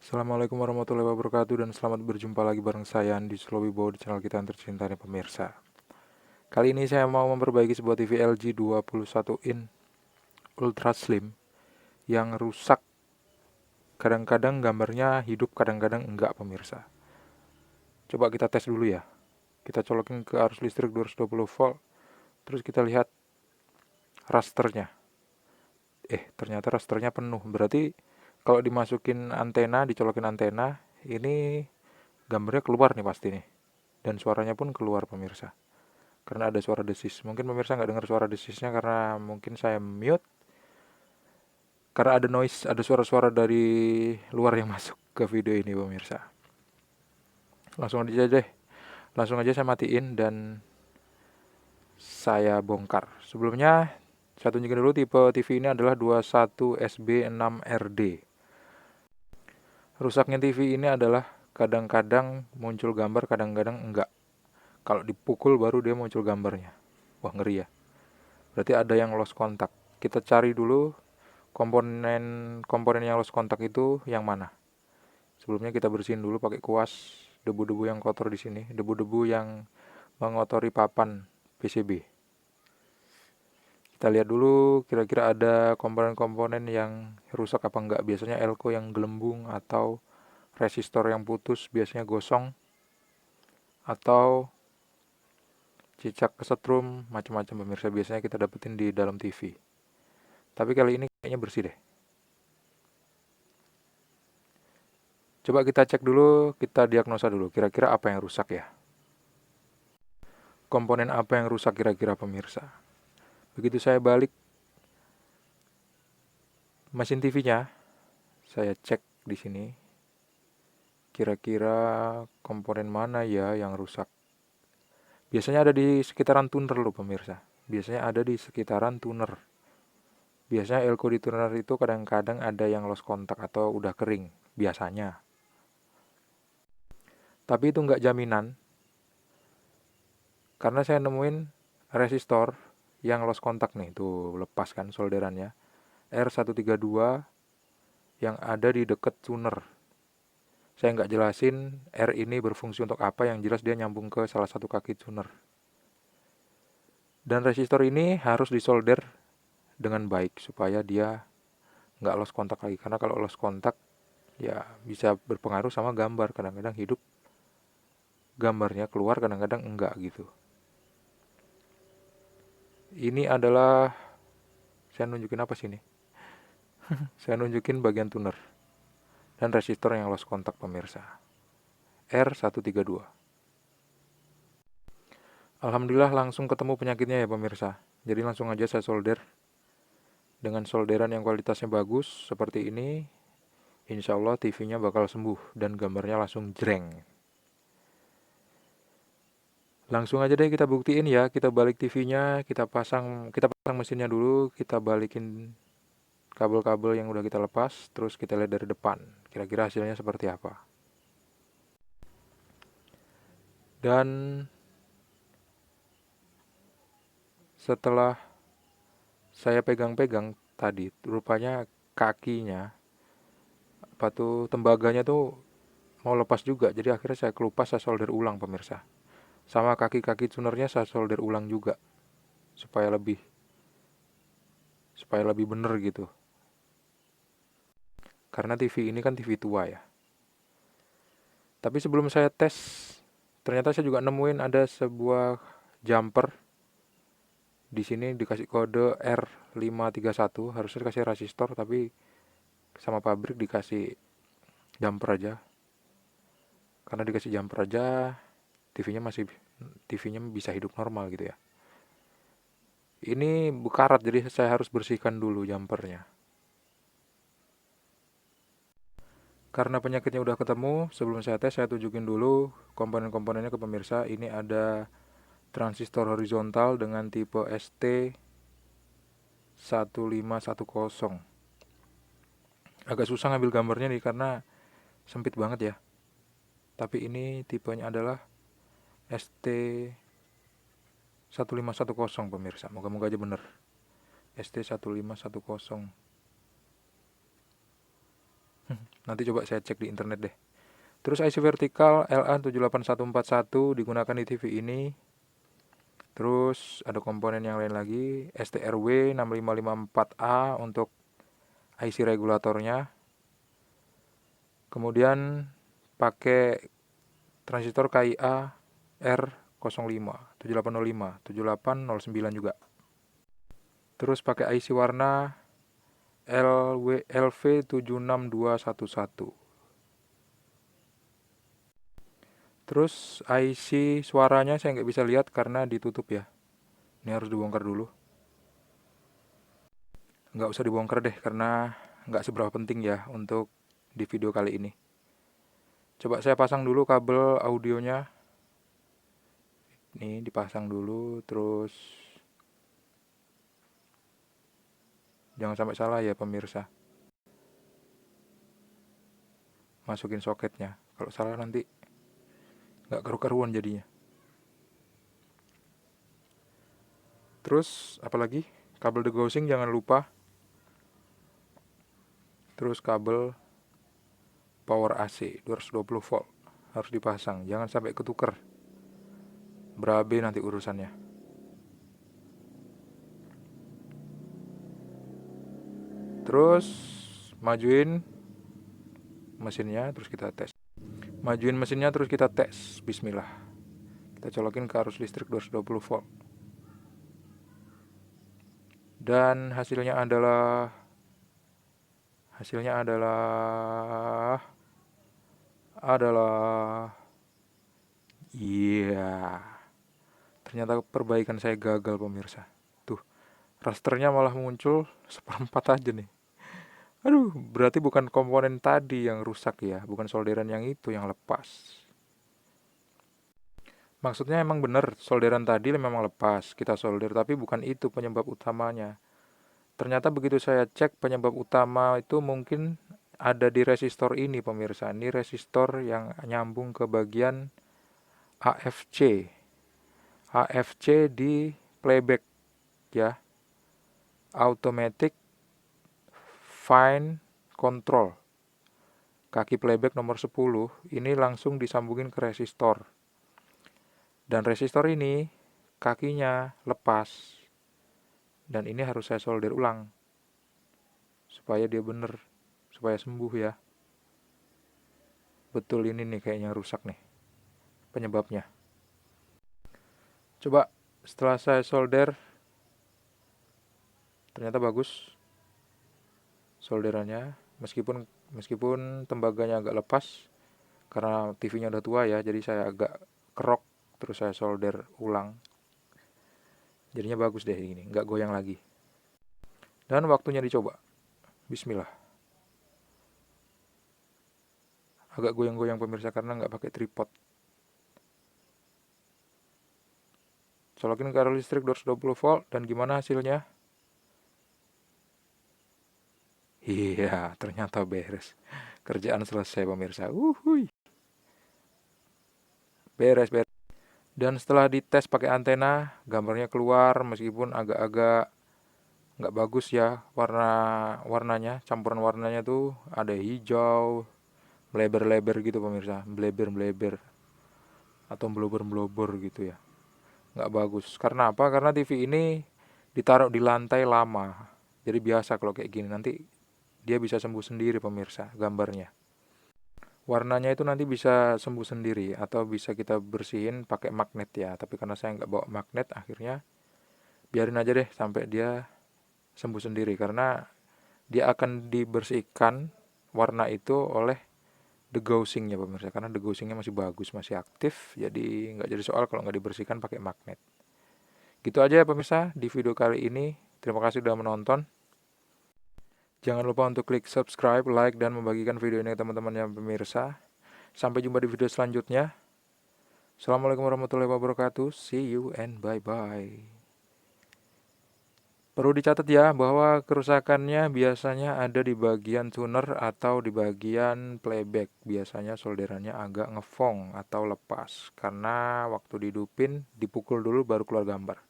Assalamualaikum warahmatullahi wabarakatuh dan selamat berjumpa lagi bareng saya Andi Slowibowo di channel kita yang tercinta nih pemirsa. Kali ini saya mau memperbaiki sebuah TV LG 21 in Ultra Slim yang rusak. Kadang-kadang gambarnya hidup, kadang-kadang enggak pemirsa. Coba kita tes dulu ya. Kita colokin ke arus listrik 220 volt, terus kita lihat rasternya. Ternyata rasternya penuh. Berarti kalau dimasukin antena, dicolokin antena, ini gambarnya keluar nih pasti nih. Dan suaranya pun keluar pemirsa. Karena ada suara desis. Mungkin pemirsa nggak dengar suara desisnya karena mungkin saya mute. Karena ada noise, ada suara-suara dari luar yang masuk ke video ini pemirsa. Langsung aja deh. Langsung aja saya matiin dan saya bongkar. Sebelumnya saya tunjukin dulu tipe TV ini adalah 21SB6RD. Rusaknya TV ini adalah kadang-kadang muncul gambar, kadang-kadang enggak. Kalau dipukul baru dia muncul gambarnya. Wah, ngeri ya. Berarti ada yang lost kontak. Kita cari dulu komponen yang lost kontak itu yang mana. Sebelumnya kita bersihin dulu pakai kuas debu-debu yang kotor di sini, debu-debu yang mengotori papan PCB. Kita lihat dulu kira-kira ada komponen-komponen yang rusak apa enggak. Biasanya elko yang gelembung atau resistor yang putus, biasanya gosong atau cicak kesetrum, macam-macam pemirsa biasanya kita dapetin di dalam TV. Tapi kali ini kayaknya bersih deh. Coba kita cek dulu, kita diagnosa dulu kira-kira apa yang rusak ya. Komponen apa yang rusak kira-kira pemirsa. Begitu saya balik mesin TV-nya, saya cek di sini. Kira-kira komponen mana ya yang rusak. Biasanya ada di sekitaran tuner loh pemirsa. Biasanya ada di sekitaran tuner. Biasanya elko di tuner itu kadang-kadang ada yang lost kontak atau udah kering. Biasanya. Tapi itu nggak jaminan. Karena saya nemuin resistor yang lost kontak nih. Tuh lepas kan solderannya. R132 yang ada di dekat tuner. Saya nggak jelasin R ini berfungsi untuk apa, yang jelas dia nyambung ke salah satu kaki tuner. Dan resistor ini harus disolder dengan baik supaya dia nggak lost kontak lagi. Karena kalau lost kontak ya bisa berpengaruh sama gambar. Kadang-kadang hidup gambarnya keluar, kadang-kadang enggak gitu. Ini adalah, saya nunjukin apa sih ini? Saya nunjukin bagian tuner dan resistor yang lost kontak pemirsa. R132. Alhamdulillah langsung ketemu penyakitnya ya pemirsa. Jadi langsung aja saya solder dengan solderan yang kualitasnya bagus seperti ini. Insya Allah TV-nya bakal sembuh dan gambarnya langsung jreng. Langsung aja deh kita buktiin ya. Kita balik TV-nya, kita pasang mesinnya dulu, kita balikin kabel-kabel yang udah kita lepas, terus kita lihat dari depan. Kira-kira hasilnya seperti apa. Dan setelah saya pegang-pegang tadi, rupanya kakinya, apa tuh, tembaganya tuh mau lepas juga. Jadi akhirnya saya kelupas, saya solder ulang pemirsa. Sama kaki-kaki tunernya saya solder ulang juga supaya lebih supaya lebih bener gitu. Karena TV ini kan TV tua ya. Tapi sebelum saya tes, ternyata saya juga nemuin ada sebuah jumper. Di sini dikasih kode R531, harusnya dikasih resistor tapi sama pabrik dikasih jumper aja. Karena dikasih jumper aja, TV-nya bisa hidup normal gitu ya. Ini bukarat jadi saya harus bersihkan dulu jumpernya. Karena penyakitnya udah ketemu, sebelum saya tes saya tunjukin dulu komponen-komponennya ke pemirsa. Ini ada transistor horizontal dengan tipe ST1510. Agak susah ngambil gambarnya nih karena sempit banget ya. Tapi ini tipenya adalah ST1510 pemirsa. Moga-moga aja bener. ST1510. Nanti coba saya cek di internet deh. Terus IC vertikal LA78141 digunakan di TV ini. Terus ada komponen yang lain lagi, STRW 6554A untuk IC regulatornya. Kemudian pakai transistor KIA R05 7805 7809 juga. Terus pakai IC warna LV76211. Terus IC suaranya saya nggak bisa lihat karena ditutup ya. Ini harus dibongkar dulu. Nggak usah dibongkar deh karena nggak seberapa penting ya untuk di video kali ini. Coba saya pasang dulu kabel audionya. Ini dipasang dulu, terus jangan sampai salah ya pemirsa. Masukin soketnya. Kalau salah nanti nggak karu-karuan jadinya. Terus apalagi? Kabel degaussing jangan lupa. Terus kabel power AC 220 volt harus dipasang, jangan sampai ketuker. Berabe nanti urusannya. Terus majuin mesinnya, terus kita tes. Majuin mesinnya, terus kita tes. Bismillah. Kita colokin ke arus listrik 220 volt. Dan hasilnya adalah iya. Ternyata perbaikan saya gagal pemirsa. Tuh, rasternya malah muncul seperempat aja nih. Aduh, berarti bukan komponen tadi yang rusak ya, bukan solderan yang itu yang lepas. Maksudnya emang bener, solderan tadi memang lepas, kita solder, tapi bukan itu penyebab utamanya. Ternyata begitu saya cek, penyebab utama itu mungkin ada di resistor ini pemirsa. Ini resistor yang nyambung ke bagian AFC. AFC di playback ya. Automatic Fine Control. Kaki playback nomor 10 ini langsung disambungin ke resistor. Dan resistor ini kakinya lepas. Dan ini harus saya solder ulang. Supaya dia bener. Supaya sembuh ya. Betul ini nih kayaknya rusak nih. Penyebabnya. Coba setelah saya solder. Ternyata bagus. Solderannya. Meskipun tembaganya agak lepas. Karena TV-nya udah tua ya. Jadi saya agak kerok. Terus saya solder ulang. Jadinya bagus deh ini. Nggak goyang lagi. Dan waktunya dicoba. Bismillah. Agak goyang-goyang pemirsa karena nggak pakai tripod. Colokin ke arus listrik 220 volt dan gimana hasilnya? Iya, ternyata beres. Kerjaan selesai pemirsa. Beres. Dan setelah dites pakai antena, gambarnya keluar meskipun agak-agak nggak bagus ya warnanya. Campuran warnanya tuh ada hijau, melebar-lebar gitu pemirsa, melebar atau melobor-melobor gitu ya. Nggak bagus. Karena apa? Karena TV ini ditaruh di lantai lama. Jadi biasa kalau kayak gini nanti dia bisa sembuh sendiri pemirsa gambarnya. Warnanya itu nanti bisa sembuh sendiri atau bisa kita bersihin pakai magnet ya. Tapi karena saya nggak bawa magnet akhirnya biarin aja deh sampai dia sembuh sendiri. Karena dia akan dibersihkan warna itu oleh degaussingnya pemirsa. Karena degaussingnya masih bagus, masih aktif. Jadi nggak jadi soal kalau nggak dibersihkan pakai magnet. Gitu aja ya pemirsa di video kali ini. Terima kasih sudah menonton. Jangan lupa untuk klik subscribe, like, dan membagikan video ini ke teman-teman yang pemirsa. Sampai jumpa di video selanjutnya. Assalamualaikum warahmatullahi wabarakatuh. See you and bye-bye. Perlu dicatat ya bahwa kerusakannya biasanya ada di bagian tuner atau di bagian playback. Biasanya solderannya agak ngefong atau lepas. Karena waktu dihidupin, dipukul dulu baru keluar gambar.